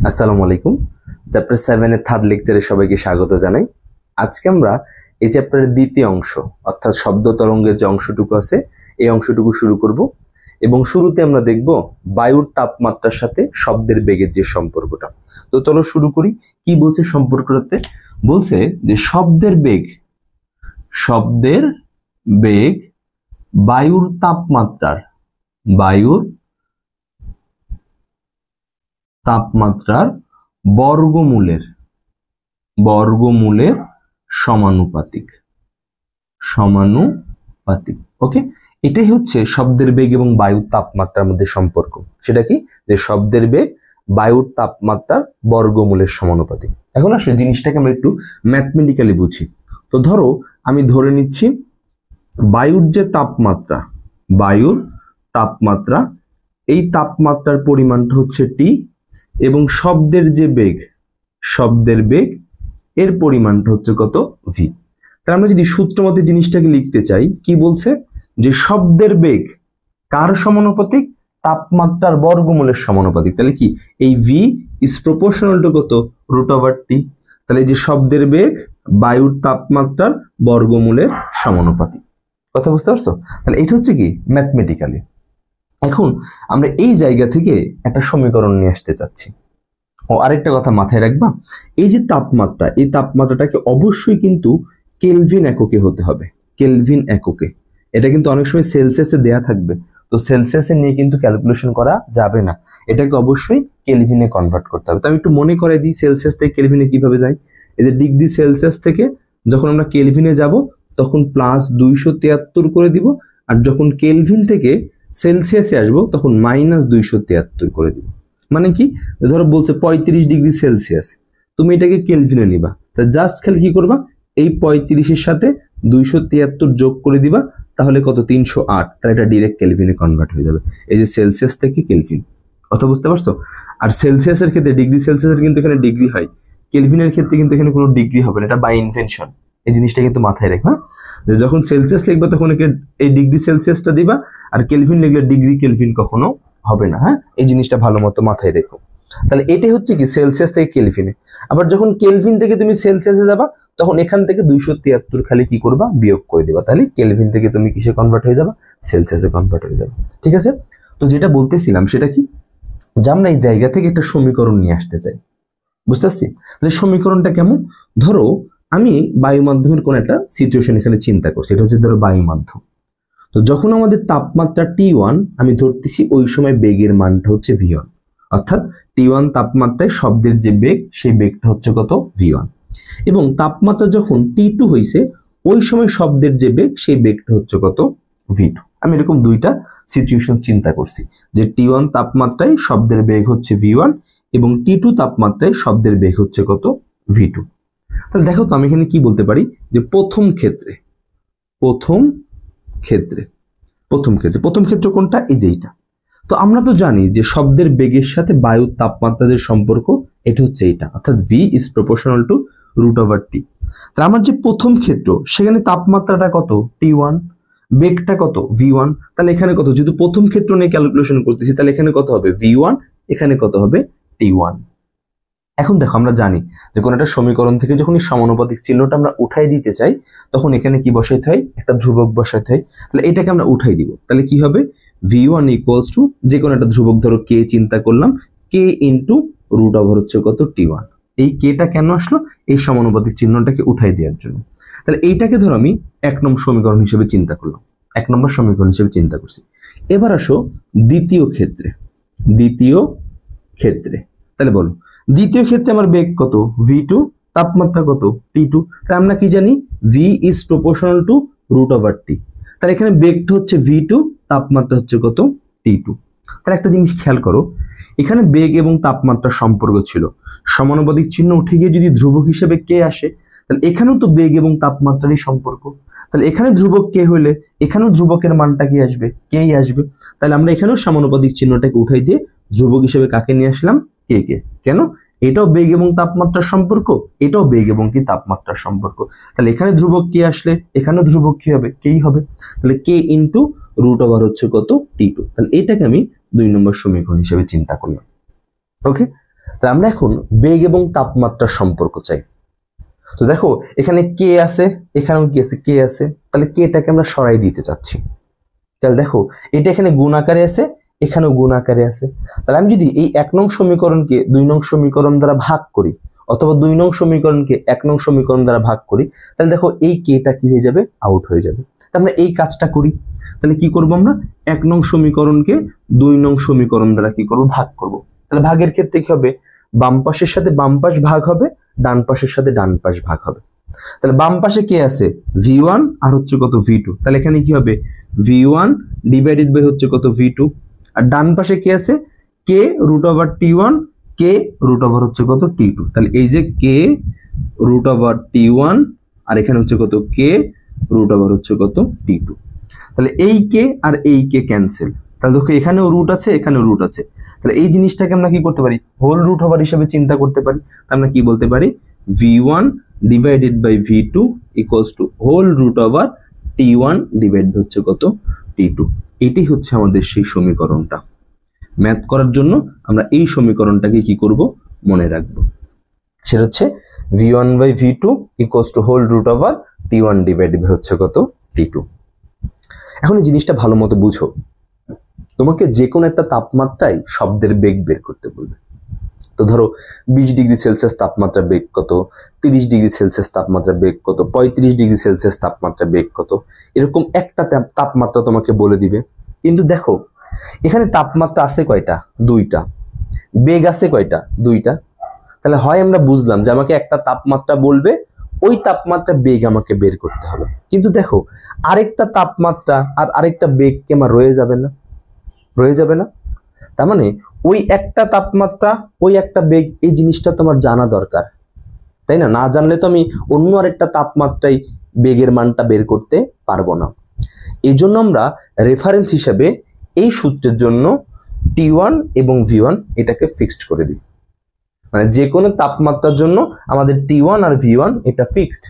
আসসালামু আলাইকুম। চ্যাপ্টার 7 এর থার্ড লেকচারে সবাইকে স্বাগত জানাই। আজকে আমরা এই চ্যাপ্টারের দ্বিতীয় অংশ অর্থাৎ শব্দ তরঙ্গের যে অংশটুকু আছে এই অংশটুকু শুরু করব এবং শুরুতে আমরা দেখব বায়ুর তাপমাত্রার সাথে শব্দের বেগের যে সম্পর্কটা। তো চলো শুরু করি। কি বলছে সম্পর্কটাতে? বলছে যে শব্দের বেগ বায়ুর তাপমাত্রার বর্গমূলের সমানুপাতিক। ওকে, এটাই হচ্ছে শব্দের বেগ এবং বায়ুর তাপমাত্রার মধ্যে সম্পর্ক। সেটা কি? যে শব্দের বেগ বায়ুর তাপমাত্রার বর্গমূলের সমানুপাতিক। এখন আসলে জিনিসটাকে আমরা একটু ম্যাথমেটিক্যালি বুঝি। তো ধরো আমি ধরে নিচ্ছি বায়ুর তাপমাত্রা এই তাপমাত্রার পরিমাণটা হচ্ছে টি এবং শব্দের বেগ এর পরিমাণটা হচ্ছে কত? ভি। তাহলে আমরা যদি সূত্র মতে জিনিসটাকে লিখতে চাই, কি বলছে? যে শব্দের বেগ কার সমানুপাতিক? তাপমাত্রার বর্গমূলের সমানুপাতিক। তাহলে কি এই ভি ইজ প্রপোর্শনাল টু কত? √টি। তাহলে এই যে শব্দের বেগ বায়ুর তাপমাত্রার বর্গমূলের সমানুপাতিক। কথা বুঝতে পারছো? তাহলে এটা হচ্ছে কি ম্যাথমেটিক্যালি। এখন আমরা এই জায়গা থেকে একটা সমীকরণ নিয়ে আসতে চাচ্ছি। ও আরেকটা কথা মাথায় রাখবা, এই যে তাপমাত্রা, এই তাপমাত্রাটাকে অবশ্যই কিন্তু কেলভিন এককে হতে হবে। কেলভিন এককে। এটা কিন্তু অনেক সময় সেলসিয়াসে দেয়া থাকবে, তো সেলসিয়াসে নিয়ে কিন্তু ক্যালকুলেশন করা যাবে না, এটাকে অবশ্যই কেলভিনে কনভার্ট করতে হবে। তো আমি একটু মনে করে দিই সেলসিয়াস থেকে কেলভিনে কিভাবে যাই। এই যে ডিগ্রি সেলসিয়াস থেকে যখন আমরা কেলভিনে যাব তখন +273 করে দিব, আর যখন কেলভিন থেকে সেলসিয়াসে আসবো তখন -273 করে দিব। মানে কি? ধরো বলছে 35 ডিগ্রি সেলসিয়াস, তুমি এটাকে কেলভিনে নিবা, তা জাস্ট খালি কি করবা, এই 35 এর সাথে 273 যোগ করে দিবা, তাহলে কত? 308। তাহলে এটা ডাইরেক্ট কেলভিনে কনভার্ট হয়ে যাবে। এই যে সেলসিয়াস থেকে কেলভিন। কথা বুঝতে পারছো? আর সেলসিয়াসের ক্ষেত্রে ডিগ্রি সেলসিয়াসের কিন্তু এখানে ডিগ্রি হয়, কেলভিনের ক্ষেত্রে কিন্তু এখানে কোনো ডিগ্রি হবে না, এটা বাই ইনভেনশন। এই জিনিসটা কিন্তু মাথায় রেখো। যে যখন সেলসিয়াস লিখবা তখন এই ডিগ্রি সেলসিয়াসটা দিবা, আর কেলভিন লিখলে ডিগ্রি কেলভিন কখনো হবে না। হ্যাঁ, এই জিনিসটা ভালো মতো মাথায় রেখো। তাহলে এটাই হচ্ছে কি সেলসিয়াস থেকে কেলভিনে। আবার যখন কেলভিন থেকে তুমি সেলসিয়াসে যাবা তখন এখান থেকে 273 খালি কি করবা? বিয়োগ করে দিবা। তাহলে কেলভিন থেকে তুমি কিসে কনভার্ট হয়ে যাবা? সেলসিয়াসে কনভার্ট হয়ে যাবে। ঠিক আছে? তো যেটা বলতেছিলাম সেটা কি, যে আমরা এই জায়গা থেকে একটা সমীকরণ নিয়ে আসতে চাই। বুঝতে পারছি? তাহলে সমীকরণটা কেমন? ধরো আমি বায়ু মাধ্যমের কোন একটা সিচুয়েশন এখানে চিন্তা করছি। এটা হচ্ছে ধরো বায়ু মাধ্যম। তো যখন আমাদের তাপমাত্রা T1, আমি ধরতেছি ওই সময় বেগের মানটা হচ্ছে V1, অর্থাৎ T1 তাপমাত্রায় শব্দের যে বেগ সেই বেগটা হচ্ছে কত? V1। এবং তাপমাত্রা যখন T2 হইছে ওই সময় শব্দের যে বেগ সেই বেগটা হচ্ছে কত? V2। আমি এরকম দুইটা সিচুয়েশন চিন্তা করছি, যে T1 তাপমাত্রায় শব্দের বেগ হচ্ছে V1 এবং T2 তাপমাত্রায় শব্দের বেগ হচ্ছে কত? V2। তাহলে দেখো তো আমি এখানে কি বলতে পারি, যে প্রথম ক্ষেত্র কোনটা? এই যে এইটা। তো আমরা তো জানি যে শব্দের বেগের সাথে বায়ুর তাপমাত্রার সম্পর্ক এটা হচ্ছে এইটা, অর্থাৎ V is proportional to √T। তাহলে আমার যে প্রথম ক্ষেত্র সেখানে তাপমাত্রাটা কত? T1, বেগটা কত? V1। তাহলে এখানে কত? যেহেতু প্রথম ক্ষেত্র নিয়ে ক্যালকুলেশন করতেছি তাহলে এখানে কত হবে? V1, এখানে কত হবে? T1। এখন দেখো আমরা জানি যে কোন একটা সমীকরণ থেকে যখন এই সমানুপাতিক চিহ্নটা আমরা উঠাই দিতে চাই তখন এখানে কি বসাইতে হয়? একটা ধ্রুবক বসাইতে হয়। তাহলে এটাকে আমরা উঠাই দিব। তাহলে কি হবে? V1 ইকুয়ালস টু যে কোনো একটা ধ্রুবক, ধরো K চিন্তা করলাম, K ইন্টু √ওভার হচ্ছে কত? T1। এই Kটা কেন আসলো? এই সমানুপাতিক চিহ্নটাকে উঠাই দেওয়ার জন্য। তাহলে এইটাকে ধরো আমি 1 নম্বর সমীকরণ হিসেবে চিন্তা করলাম, 1 নম্বর সমীকরণ হিসেবে চিন্তা করছি। এবার আসো দ্বিতীয় ক্ষেত্রে। তাহলে বলো দ্বিতীয় ক্ষেত্রে আমার বেগ কত? V2, তাপমাত্রা কত? T2। তাহলে আমরা কি জানি? V is proportional to √T। তাহলে এখানে বেগটা হচ্ছে V2, তাপমাত্রা হচ্ছে কত? T2। তাহলে একটা জিনিস খেয়াল করো, এখানে বেগ এবং তাপমাত্রার সম্পর্ক ছিল, সমানুপাতিক চিহ্ন উঠে গিয়ে যদি ধ্রুবক হিসেবে K আসে তাহলে এখানেও তো বেগ এবং তাপমাত্রারই সম্পর্ক। তাহলে এখানে ধ্রুবক K হইলে এখানেও ধ্রুবকের মানটা কি আসবে? Kই আসবে। তাহলে আমরা এখানেও সমানুপাতিক চিহ্নটাকে উঠাই দিয়ে ধ্রুবক হিসেবে কাকে নিয়ে আসলাম? K। কেন? এটাও বেগ এবং তাপমাত্রার সম্পর্ক, এটাও বেগ এবং কি তাপমাত্রার সম্পর্ক। তাহলে এখানে ধ্রুবক K আসলে এখানেও ধ্রুবক কি হবে? Kই হবে। তাহলে K ইন্টু √ওভার হচ্ছে কত? T2। তাহলে এটাকে আমি 2 নম্বর সমীকরণ হিসেবে চিন্তা করলাম। ওকে, তাহলে আমরা এখন বেগ এবং তাপমাত্রার সম্পর্ক চাই। তো দেখো এখানে কে আছে, এখানেও কি আছে, কে আছে, তাহলে কেটাকে আমরা সরাই দিতে চাচ্ছি। তাহলে দেখো এটা এখানে গুণ আকারে আছে, এখানেও গুণ আকারে আছে। তাহলে আমি যদি এই 1 নং সমীকরণকে 2 নং সমীকরণ দ্বারা ভাগ করি, অথবা 2 নং সমীকরণকে 1 নং সমীকরণ দ্বারা ভাগ করি, তাহলে দেখো এই কেটা কি হয়ে যাবে, আউট হয়ে যাবে। তাহলে আমরা এই কাজটা করি। তাহলে কি করব, আমরা 1 নং সমীকরণকে 2 নং সমীকরণ দ্বারা কি করব, ভাগ করব। তাহলে ভাগের ক্ষেত্রে কি হবে, বাম পাশের সাথে বাম পাশ ভাগ হবে, ডান পাশের সাথে ডান পাশ ভাগ হবে। তাহলে বাম পাশে কে আছে, v1 আর হচ্ছে কত, v2। তাহলে এখানে কি হবে, v1 ডিভাইডেড বাই হচ্ছে কত, v2। আর ডান পাশে কে আছে, k root over t1, k root over হচ্ছে কত, t2। তাহলে এই যে k রুট ওভার t1 আর এখানে হচ্ছে কত, k রুট ওভার হচ্ছে কত, t2। তাহলে এই k আর এই k ক্যান্সেল। তাহলে দেখো এখানেও রুট আছে, এখানেও রুট আছে। তাহলে এই জিনিসটাকে আমরা কি করতে পারি, হোল রুট ওভার হিসেবে চিন্তা করতে পারি। আমরা কি বলতে পারি, v1 divided by v2 equals to whole root over t1 divide হচ্ছে কত, t2। এটাই হচ্ছে আমাদের সেই সমীকরণটা। ম্যাথ করার জন্য আমরা এই সমীকরণটাকে কি করব, মনে রাখবো। সেটা হচ্ছে v1 by v2 equals to whole root over t1 divide by হচ্ছে কত, t2। এখন এই জিনিসটা ভালো মতো বুঝো। তোমাকে যে কোনো একটা তাপমাত্রায় শব্দের বেগ বের করতে বলবে। তো ধরো 20 ডিগ্রি সেলসিয়াস তাপমাত্রা বেগ কত, 30 ডিগ্রি সেলসিয়াস তাপমাত্রা বেগ কত, 35 ডিগ্রি সেলসিয়াস তাপমাত্রা বেগ কত, এরকম একটা তাপমাত্রা তোমাকে বলে দিবে। কিন্তু দেখো এখানে তাপমাত্রা আছে কয়টা, 2টা, বেগ আছে কয়টা, 2টা। তাহলে হয় আমরা বুঝলাম যে আমাকে একটা তাপমাত্রা বলবে, ওই তাপমাত্রা বেগ আমাকে বের করতে হবে। কিন্তু দেখো আরেকটা তাপমাত্রা আর আরেকটা বেগ কি আমার রয়ে যাবে না, রয়ে যাবে না। তার মানে ওই একটা তাপমাত্রা, ওই একটা বেগ, এই জিনিসটা তোমার জানা দরকার, তাই না? না জানলে তো আমি অন্য আরেকটা তাপমাত্রায় বেগের মানটা বের করতে পারবো না। এই জন্য আমরা রেফারেন্স হিসেবে এই সূত্রের জন্য T1 এবং V1 এটাকে ফিক্সড করে দিই। মানে যে কোনো তাপমাত্রার জন্য আমাদের T1 আর V1 এটা ফিক্সড।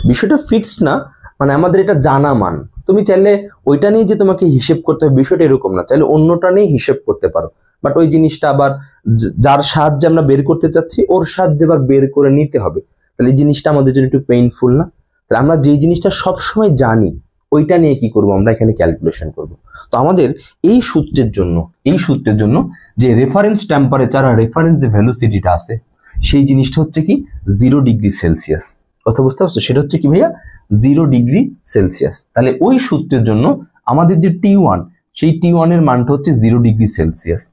বিষয়টা ফিক্সড না, মানে আমাদের এটা জানা মান। তুমি চাইলে ওইটা নিয়ে যে তোমাকে হিসেব করতে হবে বিষয়টা এরকম না, চাইলে অন্যটা নিয়ে হিসেব করতে পারো। বাট ওই জিনিসটা আবার যার সাহায্যে আমরা বের করতে চাচ্ছি ওর সাহায্যে আবার বের করে নিতে হবে। তাহলে এই জিনিসটা আমাদের জন্য একটু পেইনফুল না? তাহলে আমরা যেই জিনিসটা সবসময় জানি ওইটা নিয়ে কি করব, আমরা এখানে ক্যালকুলেশন করব। তো আমাদের এই সূত্রের জন্য যে রেফারেন্স টেম্পারেচার আর রেফারেন্স যে ভেলোসিটিটা আছে সেই জিনিসটা হচ্ছে কি 0 ডিগ্রি সেলসিয়াস। কথা বুঝতে পারছো? সেটা হচ্ছে কি ভাইয়া 0 ডিগ্রি সেলসিয়াস। তাহলে ওই সূত্রের জন্য আমাদের যে T1 সেই T1 এর মানটা হচ্ছে 0 ডিগ্রি সেলসিয়াস।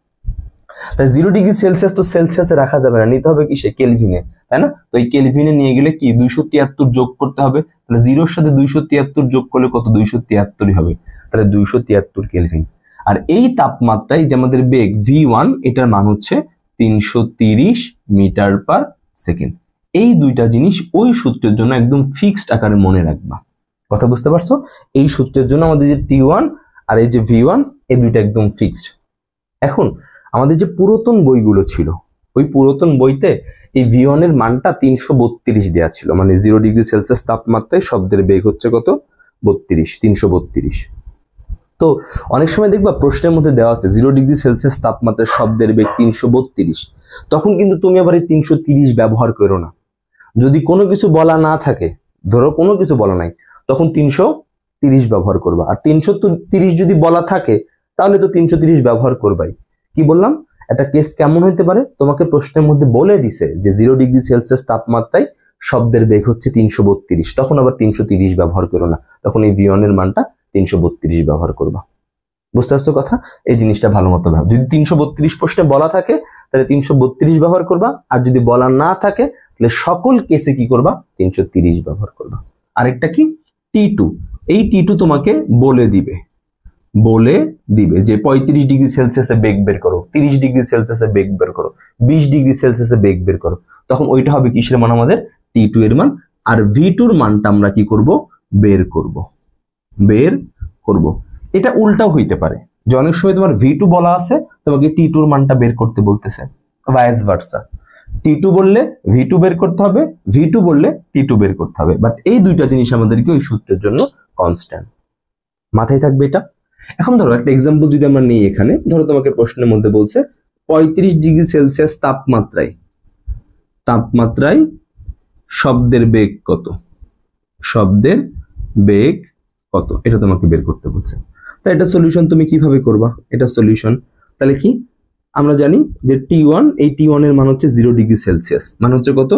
তাই 0 ডিগ্রি সেলসিয়াস তো সেলসিয়াসে রাখা যাবে না, নিতে হবে কি সে কেলভিনে, তাই না? তো এই কেলভিনে নিয়ে গেলে কি 273 যোগ করতে হবে। তাহলে 0 এর সাথে 273 যোগ করলে কত, 273ই হবে। তাহলে 273 কেলভিন। আর এই তাপমাত্রায় যে আমাদের বেগ v1 এটার মান হচ্ছে 330 মিটার পার সেকেন্ড। এই দুইটা জিনিস ওই সূত্রের জন্য একদম ফিক্সড আকারে মনে রাখবা। কথা বুঝতে পারছো? এই সূত্রের জন্য আমাদের যে T1 আর এই যে V1 এই দুইটা একদম ফিক্সড। এখন আমাদের যে পুরাতন বইগুলো ছিল ওই পুরাতন বইতে এই V1 এর মানটা 332 দেওয়া ছিল, মানে 0 ডিগ্রি সেলসিয়াস তাপমাত্রায় শব্দের বেগ হচ্ছে কত, 332। তো অনেক সময় দেখবা প্রশ্নের মধ্যে দেওয়া আছে 0 ডিগ্রি সেলসিয়াস তাপমাত্রায় শব্দের বেগ 332। তখন কিন্তু তুমি আবার এই 330 ব্যবহার করো না। যদি কোনো কিছু বলা না থাকে, ধরো কোনো কিছু বলা নাই, তখন 330 ব্যবহার করবা। আর 330 যদি বলা থাকে তাহলে তো 330 ব্যবহার করবাই। কি বললাম, একটা কেস কেমন হইতে পারে, তোমাকে প্রশ্নের মধ্যে বলে দিছে যে 0 ডিগ্রি সেলসিয়াস তাপমাত্রায় শব্দের বেগ হচ্ছে 332, তখন আবার 330 ব্যবহার করো না, তখন এই V1 এর মানটা 332 ব্যবহার করবা। বুঝতে পারছো কথা? এই জিনিসটা ভালো মতো ভাব। যদি 332 প্রশ্নে বলা থাকে তাহলে 332 ব্যবহার করবা, আর যদি বলা না থাকে তাহলে সকল কেসে কি করবা, 330 ব্যবহার করবা। আরেকটা কি T2, এই T2 তোমাকে বলে দিবে যে 35 ডিগ্রি সেলসিয়াসে বেগ বের করো, 30 ডিগ্রি সেলসিয়াসে বেগ বের করো, 20 ডিগ্রি সেলসিয়াসে বেগ বের করো। তখন ওইটা হবে কিসের মান, আমাদের T2 এর মান। আর V2 এর মানটা আমরা কি করব, বের করব। এটা উল্টাও হইতে পারে যে অনেক সময় তোমার V2 বলা আছে, তোমাকে T2 এর মানটা বের করতে বলতেছে, ভাইস ভার্সা। T2 বললে V2 বের করতে হবে, V2 বললে T2 বের করতে হবে। বাট এই দুইটা জিনিস আমাদেরকে ওই সূত্রের জন্য কনস্ট্যান্ট, মাথায় থাকবে এটা। এখন ধরো একটা এক্সাম্পল যদি আমরা নিই, এখানে ধরো তোমাকে প্রশ্নের মধ্যে বলছে 35 ডিগ্রি সেলসিয়াস তাপমাত্রায় শব্দের বেগ কত, শব্দের বেগ কত, এটা তোমাকে বের করতে বলছে। তা এটা সলিউশন তুমি কিভাবে করবা, এটা সলিউশন তাহলে কি আমরা জানি যে T1, এই T1 এর মান হচ্ছে 0 ডিগ্রি সেলসিয়াস, মানে হচ্ছে কত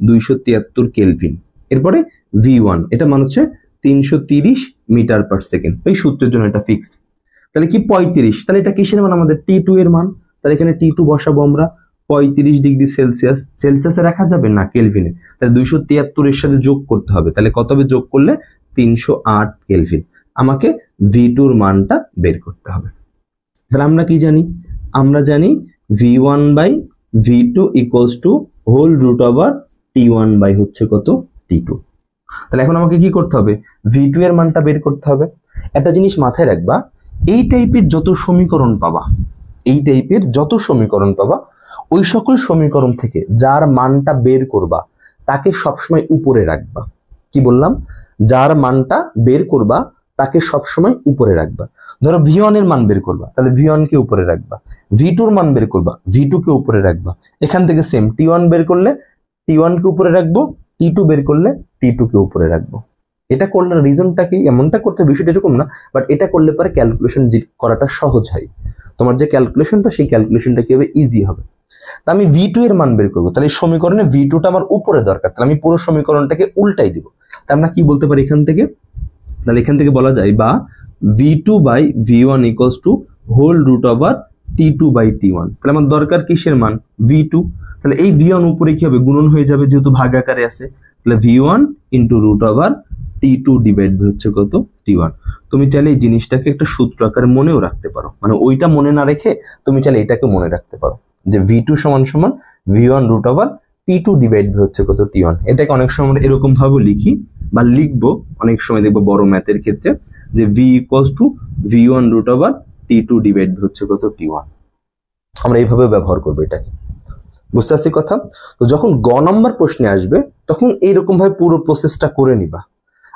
273 কেলভিন। এরপরে V1 এটা মান হচ্ছে 330 মিটার পার সেকেন্ড, এই সূত্রের জন্য এটা ফিক্সড। তাহলে কি 35, তাহলে এটা কিসের মান, আমাদের T2 এর মান। তাহলে এখানে T2 বসাবো আমরা 35 ডিগ্রি সেলসিয়াস, সেলসিয়াসে রাখা যাবে না, কেলভিনে। তাহলে 273 এর সাথে যোগ করতে হবে, তাহলে কত হবে যোগ করলে 308 কেলভিন। আমাকে V2 এর মানটা বের করতে হবে। তাহলে আমরা কি জানি, আমরা জানি V1 by V2 equals to whole root over T1 by হচ্ছে কত T2। তাহলে এখন আমাকে কি করতে হবে, V2 এর মানটা বের করতে হবে। একটা জিনিস মাথায় রাখবা, এই টাইপের যত সমীকরণ পাবা, এই টাইপের যত সমীকরণ পাবা, ওই সকল সমীকরণ থেকে যার মানটা বের করবা তাকে সবসময় উপরে রাখবা। কি বললাম, যার মানটা বের করবা তাকে সবসময় উপরে রাখবা। ধরো V1 এর মান বের করবা, তাহলে V1 কে উপরে রাখবা। V2 এর মান বের করবা, V2 কে উপরে রাখবা। এখান থেকে সেম T1 বের করলে T1 কে উপরে রাখবো, T2 বের করলে T2 কে উপরে রাখবো। এটা করলে রিজনটা কি, এমনটা করতে বিষয়টা এরকম না, বাট এটা করলে পরে ক্যালকুলেশন করাটা সহজ হয়। তোমার যে ক্যালকুলেশনটা, সেই ক্যালকুলেশনটা কি হবে, ইজি হবে। তা আমি V2 এর মান বের করবো, তাহলে এই সমীকরণে V2 টা আমার উপরে দরকার, তাহলে আমি পুরো সমীকরণটাকে উল্টাই দিব। তা আমরা কি বলতে পারি এখান থেকে, তাহলে এখান থেকে বলা যায় বা V2 by V1 equals to whole root over T2 by T1। তাহলে আমার দরকার কিসের মান, V2। তাহলে এই V1 উপরে কি হবে, গুণন হয়ে যাবে, যেহেতু ভাগ আকারে আছে। তাহলে V1 into root over T2 divide by হচ্ছে কত T1। তুমি চাইলে এই জিনিসটাকে একটা সূত্র আকারে মনেও রাখতে পারো, মানে ওইটা মনে না রেখে তুমি চাইলে এটাকে মনে রাখতে পারো যে V2 সমান সমান V1 root over T2 divide by হচ্ছে কত T1। এটাকে অনেক সময় আমরা এরকম ভাবে লিখি বা লিখবো, অনেক সময় দেখবো বড় ম্যাথের ক্ষেত্রে যে V equals to V1 root over T2 divide by হচ্ছে কত T1। আমরা এইভাবে ব্যবহার করবো এটাকে, বুঝতে পারছি কথা। তো যখন গ নম্বর প্রশ্নে আসবে তখন এইরকম ভাবে পুরো প্রসেসটা করে নিবা।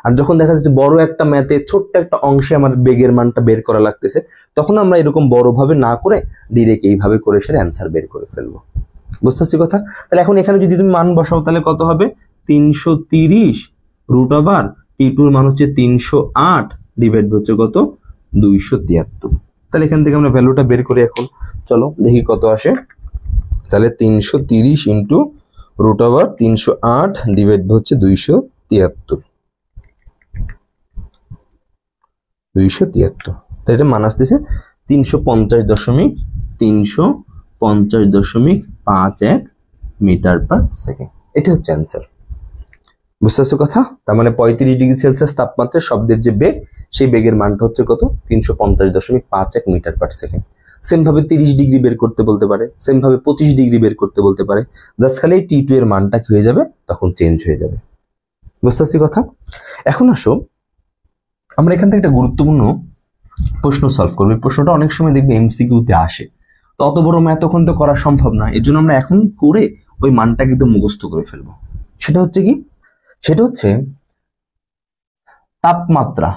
আর যখন দেখা যাচ্ছে বড় একটা ম্যাথে ছোট্ট একটা অংশে আমার বেগের মানটা বের করা লাগতেছে, তখন আমরা এরকম বড় ভাবে না করে ডিরেক্ট এইভাবে করে সেটা অ্যান্সার বের করে ফেলবো, বুঝতে পারছি কথা। তাহলে এখন এখানে যদি তুমি মান বসাও তাহলে কত হবে, 330 রুট ওভার T2 এর মান হচ্ছে 308 ডিভাইড হচ্ছে কত 273। তাহলে এখান থেকে আমরা ভ্যালুটা বের করি এখন, চলো দেখি কত আসে। তাহলে 330 ইন্টু রুট ওভার 308 ডিভাইড হচ্ছে 273। তাই এটা মান আসতেছে 350.51 মিটার পার সেকেন্ড। এটা হচ্ছে অ্যান্সার, বুঝতে পারছো কথা। তার মানে 35 ডিগ্রি সেলসিয়াস তাপমাত্রায় শব্দের যে বেগ, সেই বেগের মানটা হচ্ছে কত 350.51 মিটার পার সেকেন্ড। সেম ভাবে 30 ডিগ্রি বের করতে বলতে পারে, সেম ভাবে 25 ডিগ্রি বের করতে বলতে পারে। জাস্ট খালি T2 এর মানটা কি হয়ে যাবে, তখন চেঞ্জ হয়ে যাবে, বুঝতে পারছি কথা। এখন আসো আমরা এখান থেকে একটা গুরুত্বপূর্ণ প্রশ্ন সলভ করবো। প্রশ্নটা অনেক সময় দেখবে MCQ-তে আসে, তো অত বড় ম্যাথ তখন তো করা সম্ভব না, এর জন্য আমরা এখন করে ওই মানটা কিন্তু মুখস্থ করে ফেলবো। সেটা হচ্ছে কি, সেটা হচ্ছে তাপমাত্রা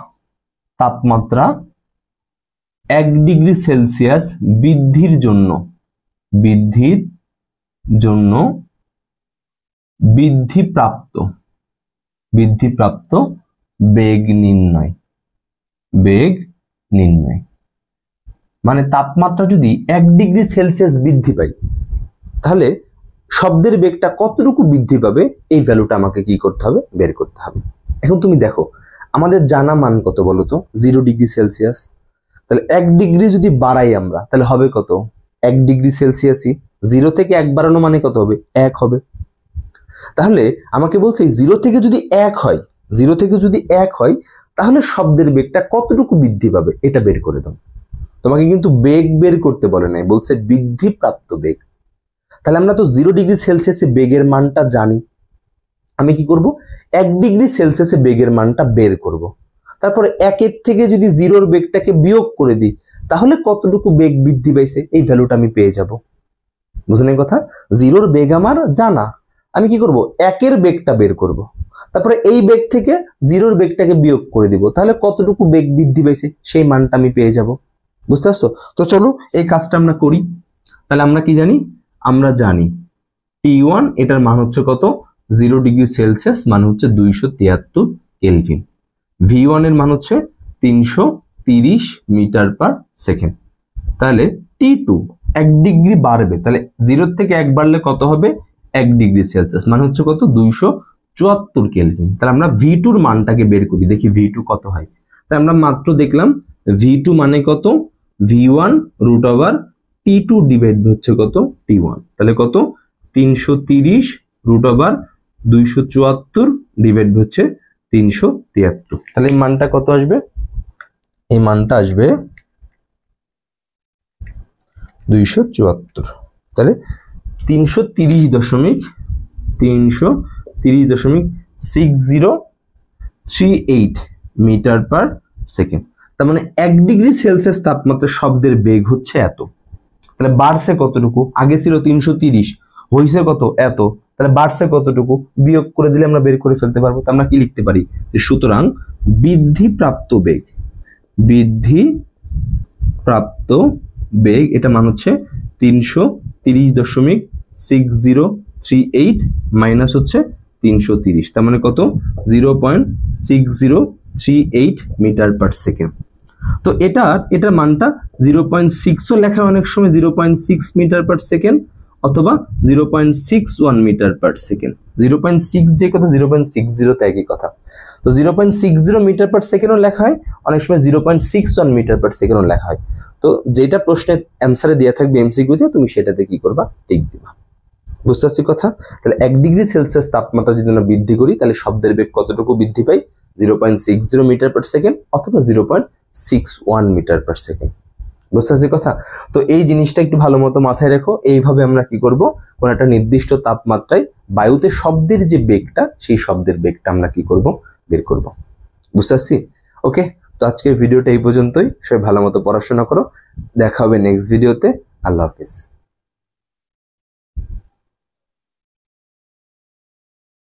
1 ডিগ্রি সেলসিয়াস বৃদ্ধির জন্য বৃদ্ধিপ্রাপ্ত বেগ নির্ণয়। মানে তাপমাত্রা যদি 1 ডিগ্রি সেলসিয়াস বৃদ্ধি পায়, তাহলে শব্দের বেগটা কতটুকু বৃদ্ধি পাবে, এই ভ্যালুটা আমাকে কি করতে হবে, বের করতে হবে। এখন তুমি দেখো আমাদের জানা মান কত বলো তো, 0 ডিগ্রি সেলসিয়াস। তাহলে 1 ডিগ্রি যদি বাড়াই আমরা, তাহলে হবে কত, 1 ডিগ্রি সেলসিয়াসই। 0 থেকে 1 বাড়ানো মানে কত হবে, 1 হবে। তাহলে আমাকে বলছে 0 থেকে যদি 1 হয়, তাহলে শব্দের বেগটা কতটুকু বৃদ্ধি পাবে, এটা বের করে দাও। তোমাকে কিন্তু বেগ বের করতে বলে নাই, বলছে বৃদ্ধিপ্রাপ্ত বেগ। তাহলে আমরা তো 0 ডিগ্রি সেলসিয়াসে বেগের মানটা জানি, আমি কি করব, 1 ডিগ্রি সেলসিয়াসে বেগের মানটা বের করব। তারপরে 1 এর থেকে যদি 0 এর বেগটাকে বিয়োগ করে দিই, তাহলে কতটুকু বেগ বৃদ্ধি পাইছে, এই ভ্যালুটা আমি পেয়ে যাব। বুঝলেন কথা, 0 এর বেগ আমার জানা, আমি কি করব, 1 এর বেগটা বের করব, তারপরে এই বেগ থেকে 0 এর বেগটাকে বিয়োগ করে দিব, তাহলে কতটুকু বেগ বৃদ্ধি পাইছে সেই মানটা আমি পেয়ে যাব। বুঝতে পারছো? তো চলো এই কাজটা আমরা করি। তাহলে আমরা কি জানি, আমরা জানি T1 এটার মান হচ্ছে কত, 0 ডিগ্রি সেলসিয়াস মানে হচ্ছে 273 কেলভিন। V1 এর মান হচ্ছে 330 মিটার পার সেকেন্ড। তাহলে T2 1 ডিগ্রি বাড়বে, তাহলে 0 থেকে 1 বাড়লে কত হবে, 1 ডিগ্রি সেলসিয়াস মানে হচ্ছে কত, 274 কেলভিন। তাহলে আমরা V2 এর মানটাকে বের করি, দেখি V2 কত হয়। তাই আমরা মাত্র দেখলাম V2 মানে কত, V1 root over T2 divide হচ্ছে কত, T1। তাহলে কত, 330 রুট ওভার 274 ডিভাইড হচ্ছে 373। তাহলে এই মানটা কত আসবে, এই মানটা আসবে 274। তাহলে 330.6038 মিটার পার সেকেন্ড। তার মানে 1 ডিগ্রি সেলসিয়াস তাপমাত্রা শব্দের বেগ হচ্ছে এত। তাহলে বাড়ছে কতটুকু, আগে ছিল 330, হইছে কত, এত। তাহলে বাড়ছে কতটুকু, বিয়োগ করে দিলে আমরা বের করে ফেলতে পারবো। তো আমরা কি লিখতে পারি, সুতরাং বৃদ্ধিপ্রাপ্ত বেগ এটা মান হচ্ছে 330.6038 মাইনাস হচ্ছে 330, তার মানে কত, 0.6038 মিটার পার সেকেন্ড। তো এটার মানটা 0.6ও লেখা, অনেক সময় 0.6 মিটার পার সেকেন্ড অথবা 0.61 মিটার পার সেকেন্ড। 0.6 যে কথা, 0.60 তে একই কথা। তো 0.60 মিটার পার সেকেন্ডও লেখা হয়, অনেক সময় 0.61 মিটার পার সেকেন্ডও লেখা হয়। তো যেটা প্রশ্নের অ্যান্সারে দেওয়া থাকবে এমসিকিউতে, তুমি সেটাতে কি করবা, টিক দিবা। বুঝতে পারছি কথা? তাহলে 1 ডিগ্রি সেলসিয়াস তাপমাত্রা যদি আমরা বৃদ্ধি করি তাহলে শব্দের বেগ কতটুকু বৃদ্ধি পাই, 0.60 মিটার পার সেকেন্ড অথবা 0.61 মিটার পার সেকেন্ড। বুঝতে পারছি কথা? তো এই জিনিসটা একটু ভালো মতো মাথায় রেখো। এইভাবে আমরা কি করব, কোন একটা নির্দিষ্ট তাপমাত্রায় বায়ুতে শব্দের যে বেগটা, সেই শব্দের বেগটা আমরা কি করব, বের করব। বুঝতে পারছি? ওকে, তো আজকের ভিডিওটা এই পর্যন্তই। সবাই ভালো মতো পড়াশোনা করো, দেখা হবে নেক্সট ভিডিওতে। আল্লাহ হাফিজ।